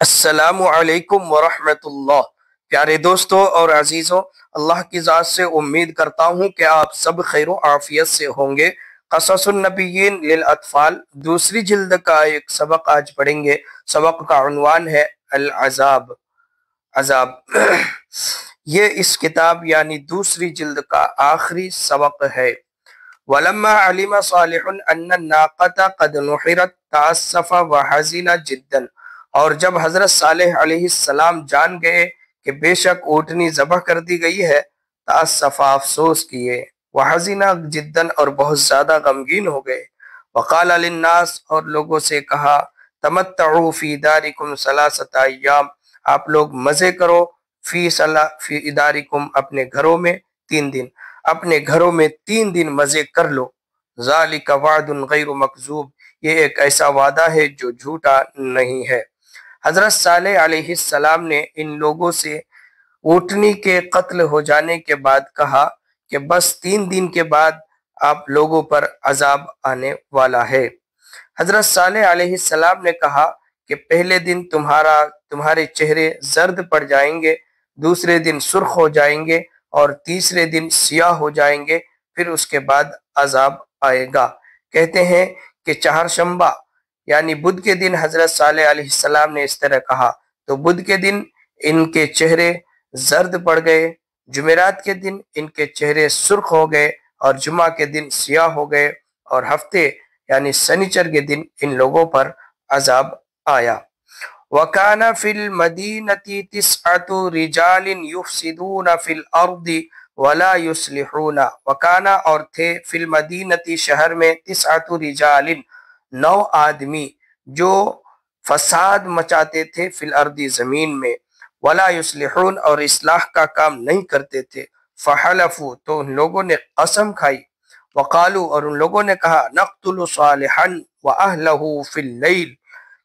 السلام علیکم ورحمۃ اللہ۔ پیارے دوستوں اور عزیزوں، اللہ کی ذات سے امید کرتا ہوں کہ آپ سب خیر و عافیت سے ہوں گے۔ قصص النبیین للاطفال دوسری جلد کا ایک سبق آج پڑھیں گے۔ سبق کا عنوان ہے العذاب، عذاب۔ یہ اس کتاب یعنی دوسری جلد کا آخری سبق ہے۔ وَلَمَّا عَلِمَ صَالِحٌ أَنَّ النَّاقَةَ قَدْ نُحِرَتْ تَأَسَّفَ وَحَزِنَ جِدًّا، اور جب حضرت صالح علیہ السلام جان گئے کہ بے شک اونٹنی ذبح کر دی گئی ہے، تأسف افسوس کیے، وحزنہ جدًا اور بہت زیادہ غمگین ہو گئے۔ وقال للناس، اور لوگوں سے کہا، تمتعوا فی دارکم ثلاثۃ ایام، آپ لوگ مزے کرو فی دارکم اپنے گھروں میں 3 دن، اپنے گھروں میں 3 دن مزے کر لو۔ ذالک وعد غیر مکذوب، یہ ایک ایسا وعدہ ہے جو جھوٹا نہیں ہے۔ حضرت صالح علیہ السلام نے ان لوگوں سے اونٹنی کے قتل ہو جانے کے بعد کہا کہ بس 3 دن کے بعد آپ لوگوں پر عذاب آنے والا ہے۔ حضرت صالح علیہ السلام نے کہا کہ پہلے دن تمہارے چہرے زرد پڑ جائیں گے، دوسرے دن سرخ ہو جائیں گے اور تیسرے دن سیاہ ہو جائیں گے، پھر اس کے بعد عذاب آئے گا۔ کہتے ہیں کہ چہارشنبہ یعنی بدھ کے دن حضرت صالح علیہ السلام نے اس طرح کہا تو بدھ کے دن ان کے چہرے زرد پڑ گئے، جمعرات کے دن ان کے چہرے سرخ ہو گئے اور جمعہ کے دن سیاہ ہو گئے، اور ہفتے یعنی سنیچر کے دن ان لوگوں پر عذاب آیا۔ وَكَانَ فِي الْمَدِينَةِ 9 رِجَالٍ يُفْسِدُونَ فِي الْأَرْضِ وَلَا يُصْلِحُونَ، وَكَانَ اور تھے فِي الْمَدِينَةِ شہر میں 9 رِجَالٍ 9 آدمی جو فساد مچاتے تھے فی الارض زمین میں، ولا یصلحون اور اصلاح کا کام نہیں کرتے تھے۔ فحلفوا تو ان لوگوں نے قسم کھائی، وقالوا اور ان لوگوں نے کہا، نقتل صالحا واہلہ فی اللیل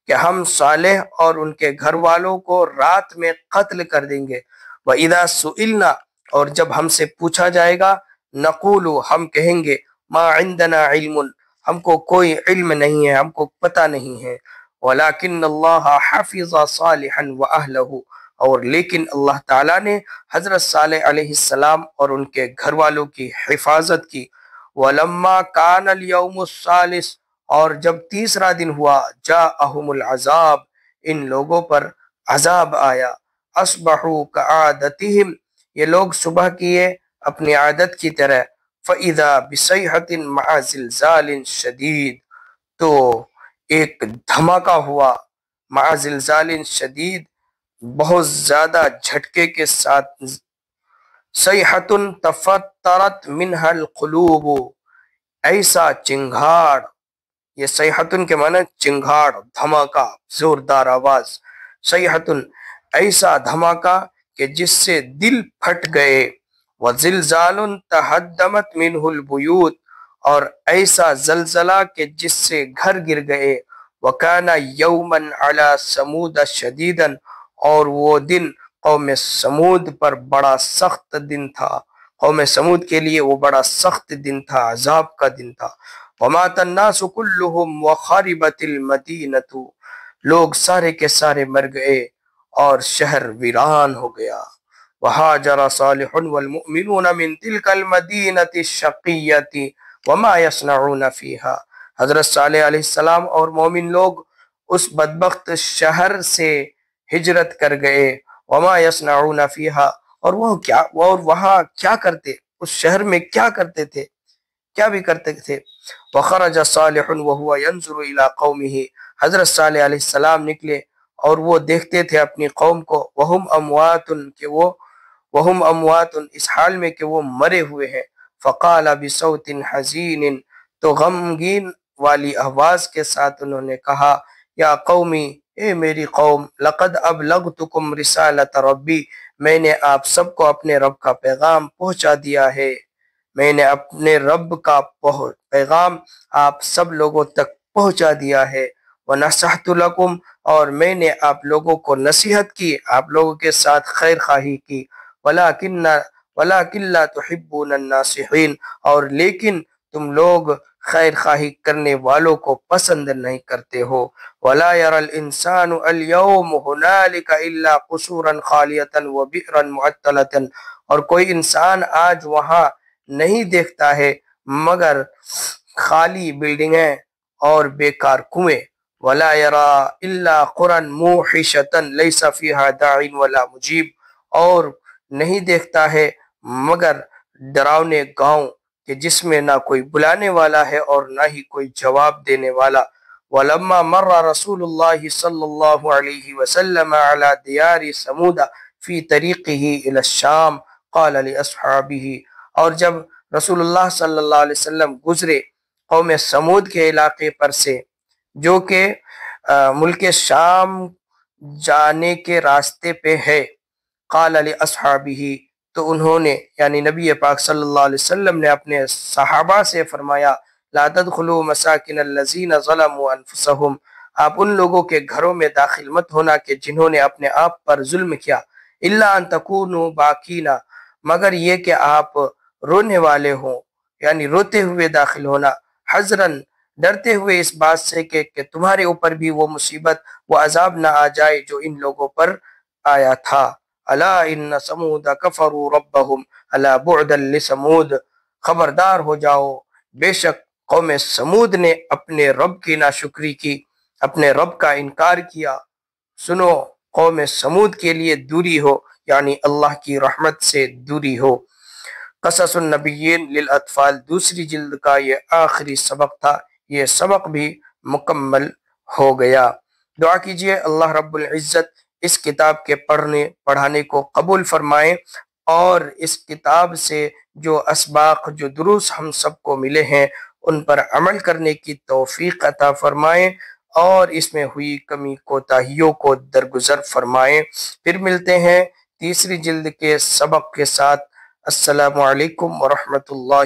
کہ ہم صالح اور ان کے گھر والوں کو رات میں قتل کر دیں گے۔ وَإِذَا سُئِلْنَا اور جب ہم سے پوچھا جائے گا، نقول ہم کہیں گے، ما عندنا علم ہم کو کوئی علم نہیں ہے، ہم کو پتہ نہیں ہے۔ وَلَكِنَّ اللَّهَ حَفِظَ صَالِحًا وَأَهْلَهُ اور لیکن اللہ تعالیٰ نے حضرت صالح علیہ السلام اور ان کے گھر والوں کی حفاظت کی۔ وَلَمَّا كَانَ الْيَوْمُ الثَّالِثُ اور جب تیسرا دن ہوا، جَاءَهُمُ الْعَذَابُ ان لوگوں پر عذاب آیا۔ أَصْبَحُوا كَعَادَتِهِمْ یہ لوگ صبح کیے اپنی عادت کی طرح۔ فَإِذَا بِصَيْحَةٍ مَعَ زِلْزَالٍ شَدِيدٍ تو ایک دھماکہ ہوا، مع زلزال شدید بہت زیادہ جھٹکے کے ساتھ، صیحۃ تفطرت منها القلوب ایسا چنگھاڑ، یہ صیحۃ کے معنی چنگھاڑ، دھماکہ، زوردار آواز، صیحۃ ایسا دھماکہ کہ جس سے دل پھٹ گئے، وزلزال تہدمت منه البیوت اور ایسا زلزلہ کہ جس سے گھر گر گئے۔ وَكَانَ يَوْمًا عَلَى ثَمُودَ شَدِيدًا اور وہ دن قوم سمود پر بڑا سخت دن تھا، قوم سمود کے لیے وہ بڑا سخت دن تھا، عذاب کا دن تھا۔ وَمَاتَ النَّاسُ كُلُّهُمْ وَخَرِبَتِ الْمَدِينَةُ لوگ سارے کے سارے مر گئے اور شہر ویران ہو گیا۔ وَهَاجَرَ صَالِحٌ وَالْمُؤْمِنُونَ مِنْ تِلْكَ الْمَدِينَةِ الشَّقِيَّةِ وَمَا يَصْنَعُونَ فِيهَا حضرت صالح علیہ السلام اور مومن لوگ اس بدبخت شہر سے ہجرت کر گئے۔ وَمَا يَصْنَعُونَ فِيهَا اور وہاں کیا کرتے، اس شہر میں کیا کرتے تھے، کیا بھی کرتے تھے۔ وَخَرَجَ صَالِحٌ وَهُوَ يَنْظُرُ إِلَىٰ قَوْمِهِ حضرت صالح علیہ السلام نکلے اور وہ دیکھتے تھے اپنی قوم کو، وَهُمْ أَمْوَاتٌ کہ وَهُمْ أَمْوَاتٌ اس حال میں کہ وہ مرے ہوئے ہیں۔ فَقَالَ بِصَوْتٍ حَزِينٍ تو غمگین والی آواز کے ساتھ انہوں نے کہا، یا قومی اے میری قوم، لقد ابلغتکم رسالت ربی میں نے آپ سب کو اپنے رب کا پیغام پہنچا دیا ہے، میں نے اپنے رب کا پیغام آپ سب لوگوں تک پہنچا دیا ہے۔ وَنَصَحْتُ لَكُمْ اور میں نے آپ لوگوں کو نصیحت کی، آپ لوگوں کے ساتھ خیر خواہی کی۔ وَلَكِنْ لَا تُحِبُّونَ النَّاصِحِينَ اور لیکن تم لوگ خیر خواہی کرنے والوں کو پسند نہیں کرتے ہو۔ وَلَا يَرَى الْإِنسَانُ الْيَوْمُ هُنَالِكَ إِلَّا قُصُورًا خَالِيَةً وَبِئْرًا مُعَطَّلَةً، اور کوئی انسان آج وہاں نہیں دیکھتا ہے مگر خالی بلڈنگیں اور بیکار کنویں۔ وَلَا يَرَى إِلَّا قُرًى مُوحِشَةً لَيْسَ فِيهَا دَاعٍ وَلَا مُجِيبٌ، اور نہیں دیکھتا ہے مگر ڈراؤنے گاؤں کہ جس میں نہ کوئی بلانے والا ہے اور نہ ہی کوئی جواب دینے والا۔ وَلَمَّا مَرَّ رَسُولُ اللَّهِ صلی اللہ علیہ وسلم علی دیار سمود فی طریقہ الی الشام قال لأصحابہ، اور جب رسول اللہ صلی اللہ علیہ وسلم گزرے قوم سمود کے علاقے پر سے جو کہ ملک شام جانے کے راستے پہ ہے، قال لأصحابہ، تو انہوں نے یعنی نبی پاک صلی اللہ علیہ وسلم نے اپنے صحابہ سے فرمایا، لا تدخلوا مساکن الذین ظلموا انفسهم، آپ ان لوگوں کے گھروں میں داخل مت ہونا کہ جنہوں نے اپنے آپ پر ظلم کیا، الا ان تکونوا باکین، مگر یہ کہ آپ رونے والے ہوں، یعنی روتے ہوئے داخل ہونا، حذرن، ڈرتے ہوئے اس بات سے کہ تمہارے اوپر بھی وہ مصیبت وہ عذاب نہ آ جائے جو ان لوگوں پر آیا تھا۔ الا ان ثمود کفروا ربهم الا بعدا لثمود، خبردار ہو جاؤ، بے شک قوم سمود نے اپنے رب کی ناشکری کی، اپنے رب کا انکار کیا۔ سنو، قوم سمود کے لیے دوری ہو، یعنی اللہ کی رحمت سے دوری ہو۔ قصص النبیین للاطفال دوسری جلد کا یہ آخری سبق تھا، یہ سبق بھی مکمل ہو گیا۔ دعا کیجئے اللہ رب العزت اس کتاب کے پڑھانے کو قبول فرمائیں، اور اس کتاب سے جو اسباق جو دروس ہم سب کو ملے ہیں ان پر عمل کرنے کی توفیق عطا فرمائیں، اور اس میں ہوئی کمی کوتاہیوں کو درگزر فرمائیں۔ پھر ملتے ہیں تیسری جلد کے سبق کے ساتھ۔ السلام علیکم ورحمۃ اللہ